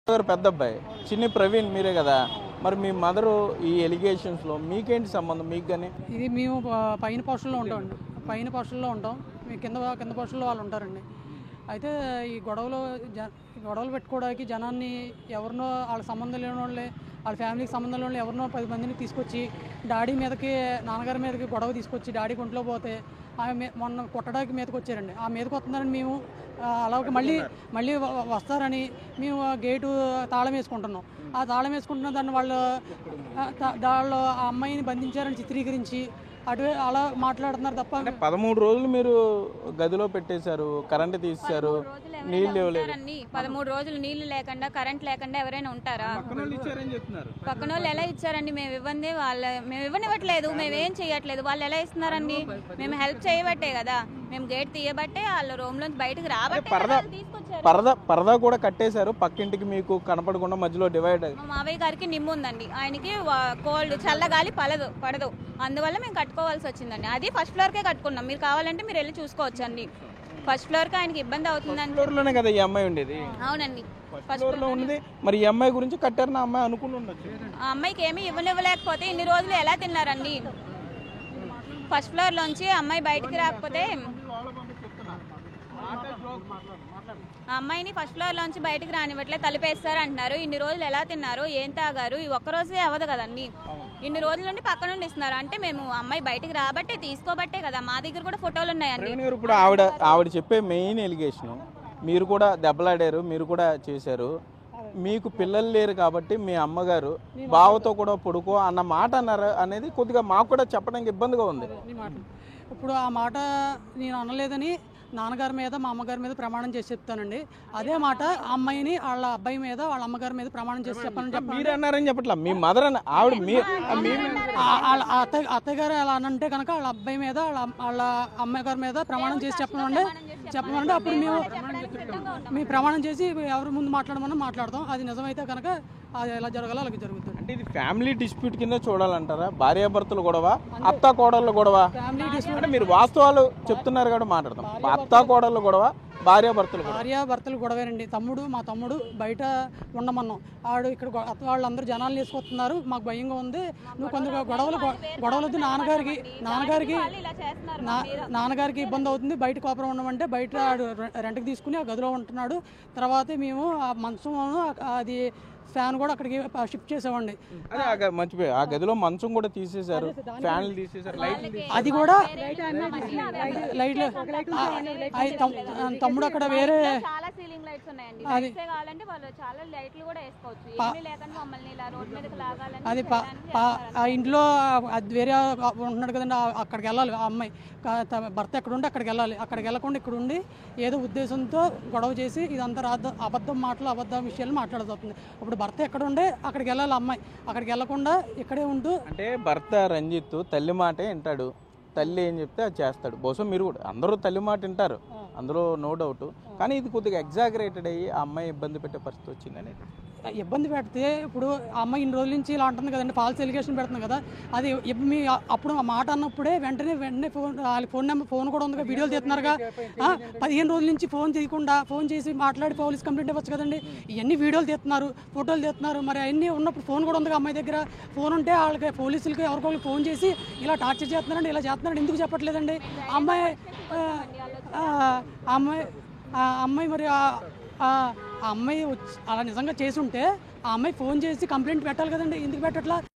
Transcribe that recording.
పెద్ద అబ్బాయి చిన్ని ప్రవీణ్ మీరే కదా, మరి మీ మదరు ఈ ఎలిగేషన్స్లో మీకేంటి సంబంధం? మీకు కానీ ఇది మేము పైన పోస్టుల్లో ఉంటామండి, పైన పోస్టుల్లో ఉంటాం, మీ కింద కింద పోస్టుల్లో వాళ్ళు ఉంటారండి. అయితే ఈ గొడవలు పెట్టుకోవడానికి జనాన్ని ఎవరినో వాళ్ళ సంబంధం లేని వాళ్ళే, వాళ్ళ ఫ్యామిలీకి సంబంధం లేని ఎవరినో 10 మందిని తీసుకొచ్చి డాడీ మీదకి నాన్నగారి మీదకి గొడవ తీసుకొచ్చి డాడీ ఒంట్లో పోతే ఆమె మొన్న కొట్టడానికి మీదకి వచ్చారండి. ఆ మీదకి వస్తున్నారని మేము అలాగే మళ్ళీ వస్తారని మేము గేటు తాళం వేసుకుంటున్నాం. ఆ తాళం వేసుకుంటున్న దాన్ని వాళ్ళు ఆ అమ్మాయిని బంధించారని చిత్రీకరించి అలా మాట్లాడుతున్నారు తప్ప. 13 రోజులు మీరు గదిలో పెట్టేశారు, కరెంట్ తీసేశారు, నీళ్ళు 13 రోజులు నీళ్లు లేకుండా కరెంట్ లేకుండా ఎవరైనా ఉంటారా? పక్కన వాళ్ళు ఎలా ఇచ్చారండి? మేము ఇవ్వనివ్వట్లేదు, మేము ఏం చేయట్లేదు, వాళ్ళు ఎలా ఇస్తున్నారండి? మేము హెల్ప్ చేయబట్టే కదా, మేము గేట్ తీయబట్టే వాళ్ళు రూమ్ లోంచి బయటకు రాబట్టే పరదా కూడా కట్టేశారు పక్కింటికి, మీకు కనపడకుండా మధ్యలో డివైడ్. మా మావయ్య గారికి నిమ్ము ఉందండి, ఆయనకి కోల్డ్ చల్లగాలి పడదు, అందువల్ల మేము కట్టుకోవాల్సి వచ్చిందండి. అది ఫస్ట్ ఫ్లోర్ కే కట్టుకున్నాం, మీరు కావాలంటే మీరు వెళ్ళి చూసుకోవచ్చు అండి. ఫస్ట్ ఫ్లోర్ కి ఆయనకి ఇబ్బంది అవుతుందండి. ఫ్లోర్ లోనే కదా ఈ అమ్మాయి ఉండేది? అవునండి, ఫస్ట్ ఫ్లోర్ లో ఉంది. మరి ఈ అమ్మాయి గురించి కట్టారని అమ్మాయి అనుకుని ఉండొచ్చు. ఆ అమ్మాయికి ఏమీ ఇవ్వనివ్వలేకపోతే ఇన్ని రోజులు ఎలా తిన్నారండి? ఫస్ట్ ఫ్లోర్ లోంచి అమ్మాయి బయటికి రాకపోతే, ఆ అమ్మాయిని ఫస్ట్ ఫ్లోర్ లోంచి బయటకు రానివ్వట్లే, తలుపేస్తారు అంటున్నారు. ఇన్ని రోజులు ఎలా తిన్నారు, ఏం తాగారు? ఈ ఒక్కరోజే అవ్వదు కదండి, ఇన్ని రోజుల నుండి పక్క నుండి ఇస్తున్నారు. అంటే మేము అమ్మాయి బయటకు రాబట్టే తీసుకోబట్టే కదా, మా దగ్గర కూడా ఫోటోలు ఉన్నాయండి. ఇప్పుడు ఆవిడ చెప్పే మెయిన్ ఎలిగేషన్, మీరు కూడా దెబ్బలాడారు, మీరు కూడా చేశారు, మీకు పిల్లలు లేరు కాబట్టి మీ అమ్మగారు బావతో కూడా పడుకో అన్న మాట అన్నారు అనేది కొద్దిగా మాకు కూడా చెప్పడానికి ఇబ్బందిగా ఉంది. ఇప్పుడు ఆ మాట నేను అనలేదని నాన్నగారి మీద మా అమ్మగారి మీద ప్రమాణం చేసి చెప్తానండి. అదే మాట ఆ అమ్మాయిని వాళ్ళ అబ్బాయి మీద వాళ్ళ అమ్మగారి మీద ప్రమాణం చేసి చెప్పాలని మీరు అన్నారని చెప్పట్లా, మీ మదర్ అని ఆవిడ అత్తగారు అలా అనంటే కనుక వాళ్ళ అబ్బాయి మీద వాళ్ళ అమ్మగారి మీద ప్రమాణం చేసి చెప్పమంటే అప్పుడు మేము ప్రమాణం చేసి ఎవరి ముందు మాట్లాడమన్నా మాట్లాడతాం. అది నిజమైతే కనుక అది ఎలా జరగాలో అలాగే జరుగుతుంది. అంటే ఇది ఫ్యామిలీ డిస్ప్యూట్ కింద చూడాలంటారా? భార్యాభర్తలు గొడవ, అత్త కోడళ్ళ గొడవ? ఫ్యామిలీ డిస్ప్యూట్ అంటే మీరు వాస్తవాలు చెప్తున్నారు కాబట్టి మాట్లాడతాం. అత్త కోడళ్ళ గొడవ, భార్యాభర్తలు గొడవేనండి. మా తమ్ముడు బయట ఉండమన్నాం, ఆడు ఇక్కడ వాళ్ళందరూ జనాలు తీసుకొస్తున్నారు, మాకు భయంగా ఉంది, నువ్వు కొంత గొడవలొద్దు, నాన్నగారికి ఇబ్బంది అవుతుంది, బయట కోపరం ఉండమంటే బయట ఆడు రెంట్కి తీసుకుని ఆ గదిలో ఉంటున్నాడు. తర్వాత మేము ఆ మంచం అది ఫ్యాన్ కూడా అక్కడికి షిఫ్ట్ చేసామండి. మర్చిపోయి ఆ గదిలో మంచం కూడా తీసేశారు, ఫ్యాన్లు తీసేశారు, అది కూడా లైట్లు. తమ్ముడు అక్కడ వేరే చాలా సీలింగ్ లైట్స్ ఉన్నాయండి, కావాలంటే వాళ్ళు చాలా లైట్లు కూడా వేసుకోవచ్చు. ఏమీ లేకుండా మమ్మల్ని ఇలా రోడ్ మీదకి లాగాలని అది ఆ ఇంట్లో అది వేరే ఉంటున్నాడు కదండి, అక్కడికి వెళ్ళాలి. ఆ అమ్మాయి భర్త ఎక్కడ ఉండి అక్కడికి వెళ్ళాలి, అక్కడికి వెళ్ళకుండా ఇక్కడ ఉండి ఏదో ఉద్దేశంతో గొడవ చేసి ఇదంతా అబద్ధం విషయాలు మాట్లాడుతుంది. ఇప్పుడు భర్త ఎక్కడ ఉండే అక్కడికి వెళ్ళాలి, అమ్మాయి అక్కడికి వెళ్ళకుండా ఇక్కడే ఉంటూ. అంటే భర్త రంజిత్ తల్లి మాటే వింటాడు, తల్లి ఏం చెప్తే అది చేస్తాడు. బహుశా మీరు కూడా అందరూ తల్లి మాట వింటారు, అందులో నో డౌట్. కానీ ఇది కొద్దిగా ఎగ్జాగరేటెడ్ అయ్యి ఆ అమ్మాయి ఇబ్బంది పెట్టే పరిస్థితి వచ్చింది అనేది. ఇబ్బంది పెడితే ఇప్పుడు ఆ అమ్మాయి ఇన్ని రోజుల నుంచి ఇలా అంటుంది కదండి, ఫాల్స్ ఎలిగేషన్ పెడుతుంది కదా, అది అప్పుడు ఆ మాట అన్నప్పుడే వెంటనే ఫోన్ కూడా ఉంది, వీడియోలు తీస్తున్నారుగా. 15 రోజుల నుంచి ఫోన్ చేసి మాట్లాడి పోలీస్ కంప్లైంట్ ఇవ్వచ్చు కదండి. ఇవన్నీ వీడియోలు తీస్తున్నారు, ఫోటోలు తీస్తున్నారు, మరి అవన్నీ ఉన్నప్పుడు ఫోన్ కూడా ఉంది అమ్మాయి దగ్గర. ఫోన్ ఉంటే వాళ్ళకి పోలీసులకి ఎవరికొకరికి ఫోన్ చేసి ఇలా టార్చర్ చేస్తున్నారండి, ఇలా చేస్తున్నారండి, ఎందుకు చెప్పట్లేదండి? అమ్మాయి మరి ఆ అమ్మాయి అలా నిజంగా చేసి ఉంటే ఆ అమ్మాయి ఫోన్ చేసి కంప్లైంట్ పెట్టాలి కదండి, ఎందుకు పెట్టట్లా?